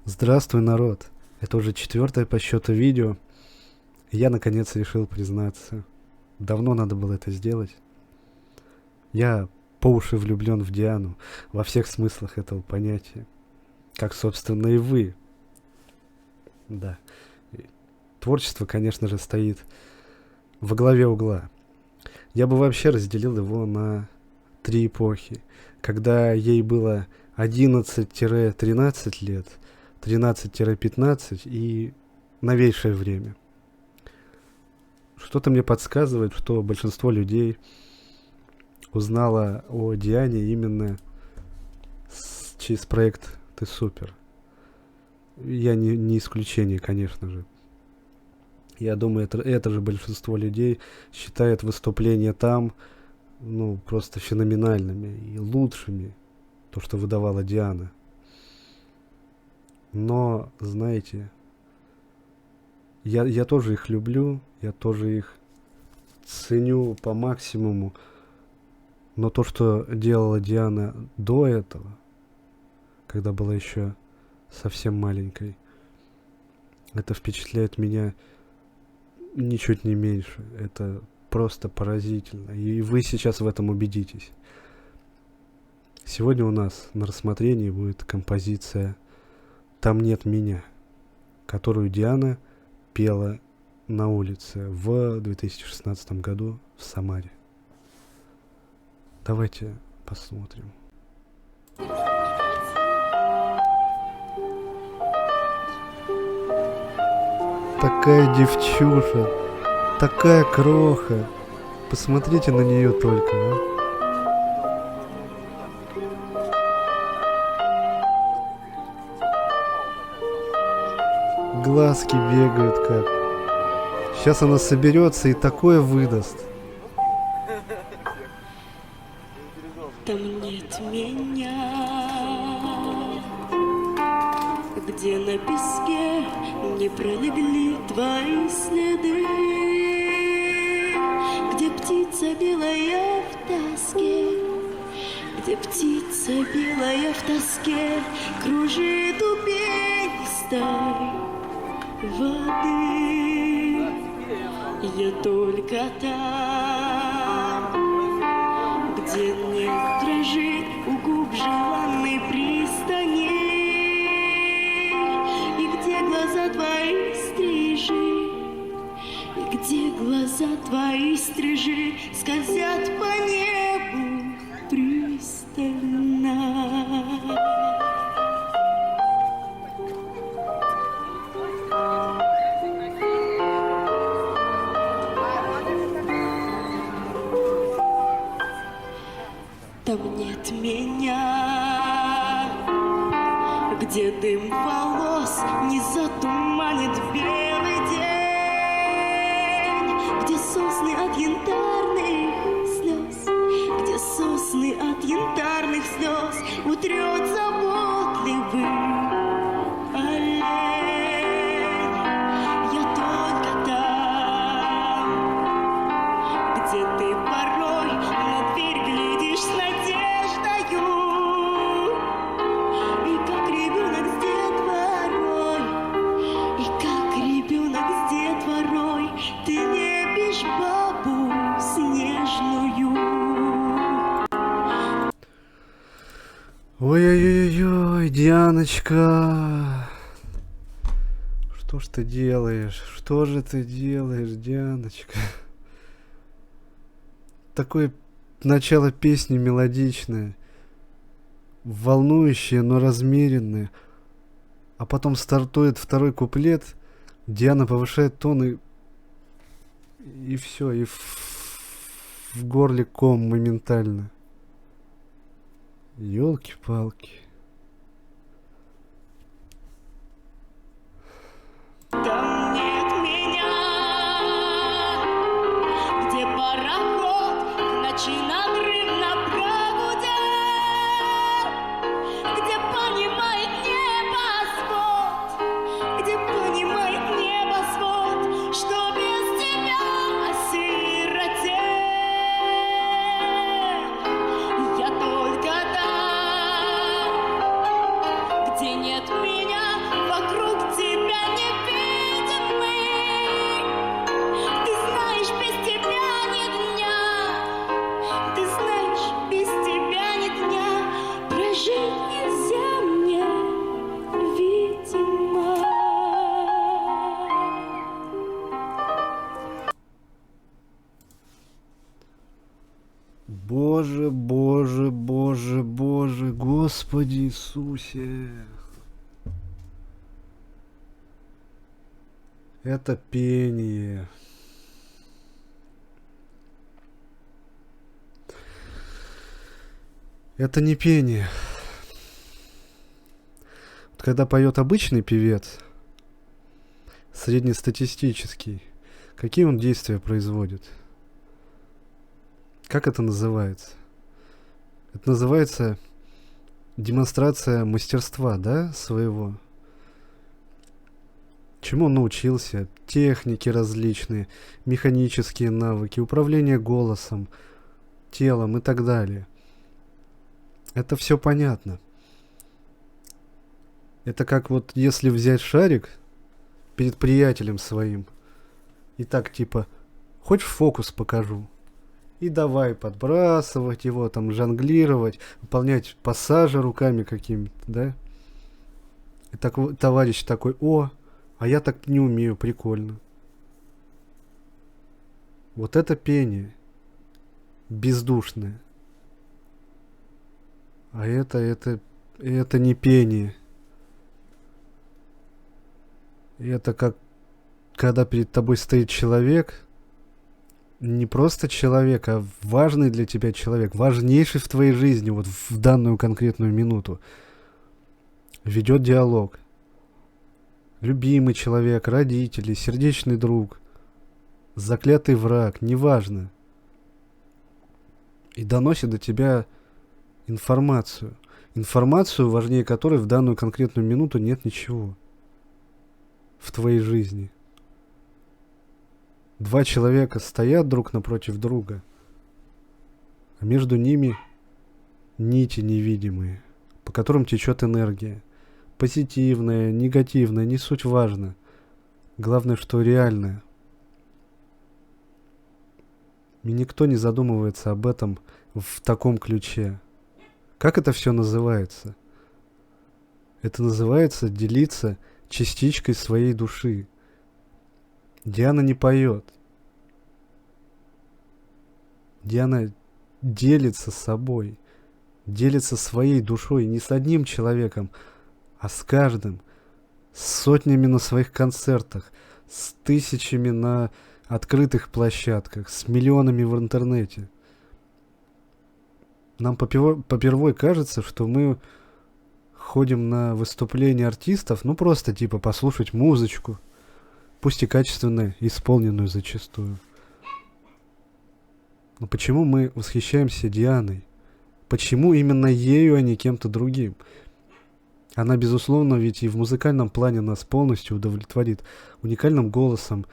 Здравствуй, народ! Это уже 4-е по счету видео. И я наконец решил признаться. Давно надо было это сделать. Я по уши влюблен в Диану во всех смыслах этого понятия. Как, собственно, и вы. Да. И творчество, конечно же, стоит во главе угла. Я бы вообще разделил его на 3 эпохи. Когда ей было 11-13 лет, 13-15 и новейшее время. Что-то мне подсказывает, что большинство людей узнало о Диане именно через проект «Ты супер». Я не исключение, конечно же. Я думаю, это же большинство людей считает выступления там, просто феноменальными и лучшими, то, что выдавала Диана. Но, знаете, я тоже их люблю, я тоже их ценю по максимуму, но то, что делала Диана до этого, когда была еще совсем маленькой, это впечатляет меня ничуть не меньше. Это просто поразительно. И вы сейчас в этом убедитесь. Сегодня у нас на рассмотрении будет композиция «Там нет меня», которую Диана пела на улице в 2016 году в Самаре. Давайте посмотрим. Такая девчуша, такая кроха. Посмотрите на нее только, а. Глазки бегают как. Сейчас она соберется и такое выдаст. Там нет меня, где на песке не пролегли твои следы, где птица белая в тоске, где птица белая в тоске кружит у пенистой воды. Я только там, где не дрожит у губ желанной пристани, и где глаза твои стрижи, и где глаза твои стрижи скользят по небу пристально. Там нет меня, где дым волос не затуманит белый день, где сосны от янтарных слез, где сосны от янтарных слез утрет заботливый олень. Я только там, где ты порой на дверь глядишь с надеждою, и как ребенок с детворой, и как ребенок с детворой ты лепишь бабу снежную. Ой-ой-ой-ой, Дианочка. Что ж ты делаешь? Что же ты делаешь, Дианочка? Такое начало песни мелодичное, волнующее, но размеренное. А потом стартует второй куплет, Диана повышает тон и все, и в горле ком моментально. Ёлки-палки. Там нет меня, где пароход к ночи надрывно прогудел, где понимает небосвод, где понимает небосвод, что без тебя осиротел. Я только там, жить нельзя мне, видимо. Боже, Боже, Боже, Боже, Господи Иисусе. Это пение. Это не пение. Вот когда поет обычный певец, среднестатистический, какие он действия производит? Как это называется? Это называется демонстрация мастерства, да, своего. Чему он научился? Техники различные, механические навыки, управление голосом, телом и так далее. Это все понятно. Это как вот если взять шарик перед приятелем своим и так типа, хочешь фокус покажу? И давай подбрасывать его, там жонглировать, выполнять пассажи руками какими-то, да? И так товарищ такой, о, а я так не умею, прикольно. Вот это пение. Бездушное. А это не пение. Это как, когда перед тобой стоит человек, не просто человек, а важный для тебя человек, важнейший в твоей жизни, вот в данную конкретную минуту, ведет диалог. Любимый человек, родители, сердечный друг, заклятый враг, неважно. И доносит до тебя информацию. Информацию, важнее которой в данную конкретную минуту нет ничего в твоей жизни. Два человека стоят друг напротив друга, а между ними нити невидимые, по которым течет энергия. Позитивная, негативная, не суть важно. Главное, что реальная. И никто не задумывается об этом в таком ключе. Как это все называется? Это называется делиться частичкой своей души. Диана не поет. Диана делится собой, делится своей душой не с одним человеком, а с каждым, с сотнями на своих концертах, с тысячами на открытых площадках, с миллионами в интернете. Нам попервой кажется, что мы ходим на выступления артистов, ну просто типа послушать музычку, пусть и качественно исполненную зачастую. Но почему мы восхищаемся Дианой? Почему именно ею, а не кем-то другим? Она, безусловно, ведь и в музыкальном плане нас полностью удовлетворит. Уникальным голосом,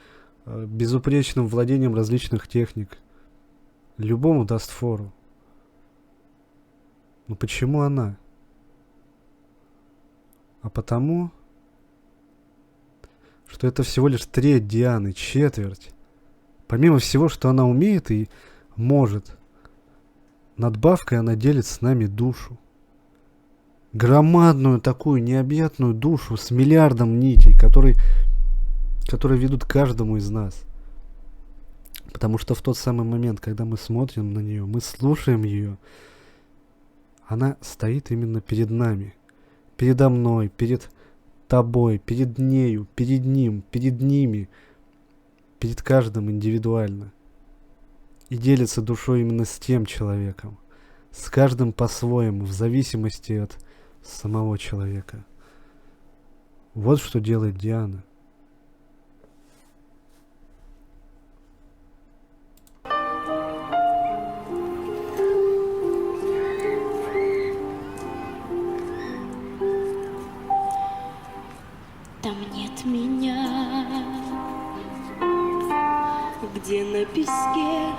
безупречным владением различных техник. Любому даст фору. Но почему она? А потому, что это всего лишь треть Дианы, четверть. Помимо всего, что она умеет и может, надбавкой она делит с нами душу. Громадную такую необъятную душу с миллиардом нитей, которые ведут к каждому из нас. Потому что в тот самый момент, когда мы смотрим на нее, мы слушаем ее, она стоит именно перед нами. Передо мной, перед тобой, перед нею, перед ним, перед ними, перед каждым индивидуально. И делится душой именно с тем человеком. С каждым по-своему, в зависимости от самого человека. Вот что делает Диана. Там нет меня, где на песке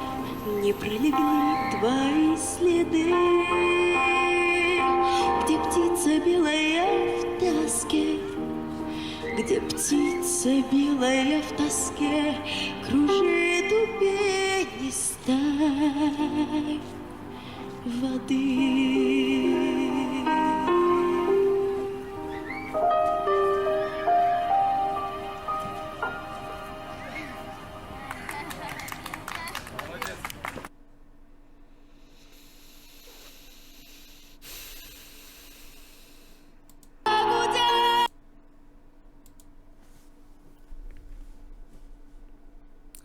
не пролегли твои следы, где птица белая в тоске, где птица белая в тоске кружит у пенистой воды.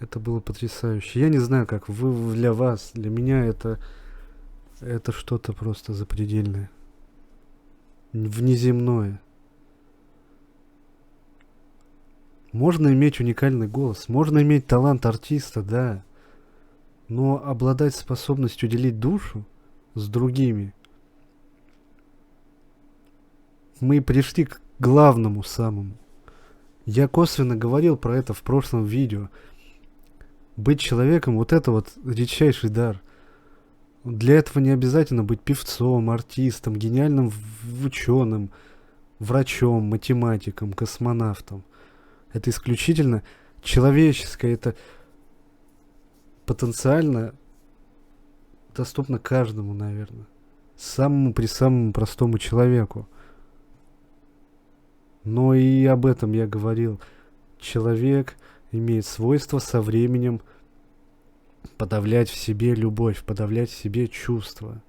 Это было потрясающе. Я не знаю, как для вас, для меня это что-то просто запредельное. Внеземное. Можно иметь уникальный голос, можно иметь талант артиста, да. Но обладать способностью делить душу с другими. Мы пришли к главному самому. Я косвенно говорил про это в прошлом видео. Быть человеком, вот это вот редчайший дар. Для этого не обязательно быть певцом, артистом, гениальным ученым, врачом, математиком, космонавтом. Это исключительно человеческое, это потенциально доступно каждому, наверное. Самому простому человеку. Но и об этом я говорил. Человек имеет свойство со временем подавлять в себе любовь, подавлять в себе чувства.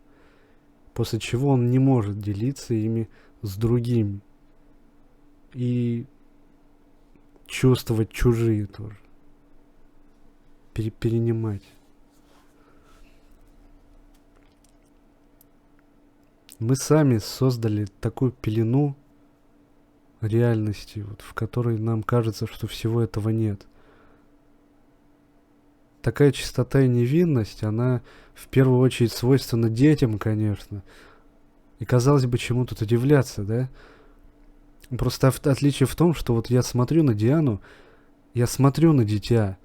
После чего он не может делиться ими с другими. И чувствовать чужие тоже. Перенимать. Мы сами создали такую пелену реальности, вот, в которой нам кажется, что всего этого нет. Такая чистота и невинность, она в первую очередь свойственна детям, конечно. И казалось бы, чему тут удивляться, да? Просто отличие в том, что вот я смотрю на Диану, я смотрю на дитя,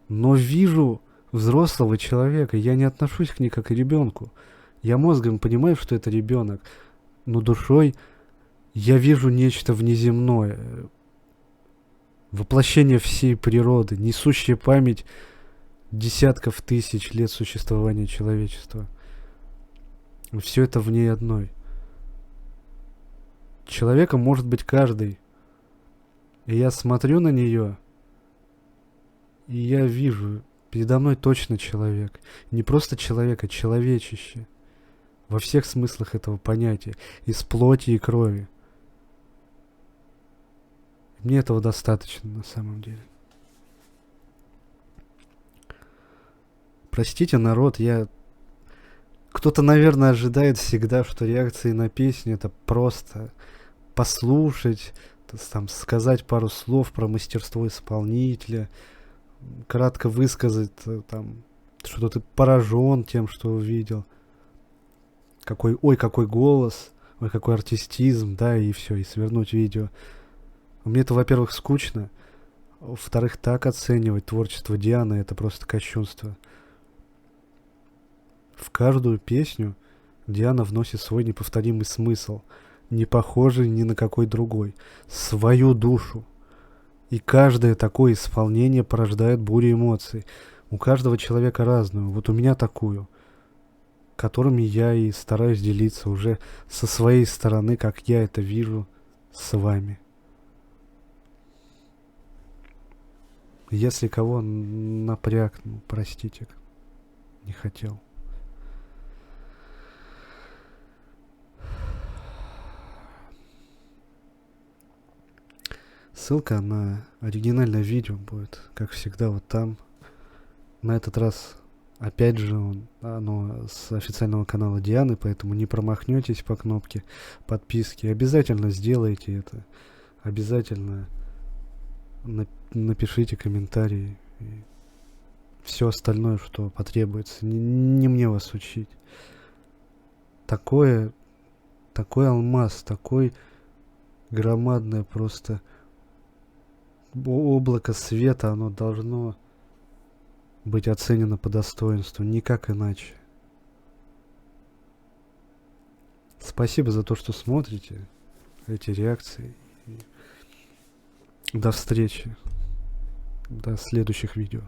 но вижу взрослого человека, я не отношусь к ней как к ребенку. Я мозгом понимаю, что это ребенок, но душой я вижу нечто внеземное, воплощение всей природы, несущее память десятков тысяч лет существования человечества. Все это в ней одной. Человеком может быть каждый. И я смотрю на нее, и я вижу, передо мной точно человек. Не просто человек, а человечище. Во всех смыслах этого понятия. Из плоти и крови. Мне этого достаточно на самом деле. Простите, народ, Кто-то, наверное, ожидает всегда, что реакции на песни это просто послушать, там, сказать пару слов про мастерство исполнителя, кратко высказать, там, что ты поражен тем, что увидел. Какой голос, ой, какой артистизм, да, и все, и свернуть видео. Мне это, во-первых, скучно, во-вторых, так оценивать творчество Дианы, это просто кощунство. В каждую песню Диана вносит свой неповторимый смысл, не похожий ни на какой другой, свою душу. И каждое такое исполнение порождает бурю эмоций. У каждого человека разную, вот у меня такую, которыми я и стараюсь делиться уже со своей стороны, как я это вижу с вами. Если кого напряг, простите, не хотел. Ссылка на оригинальное видео будет, как всегда, вот там. На этот раз, опять же, оно с официального канала Дианы, поэтому не промахнетесь по кнопке подписки. Обязательно сделайте это. Обязательно напишите комментарии. И все остальное, что потребуется. Не мне вас учить. Такой алмаз, такой громадное просто облако света, оно должно быть оценено по достоинству, никак иначе. Спасибо за то, что смотрите эти реакции. До встречи. До следующих видео.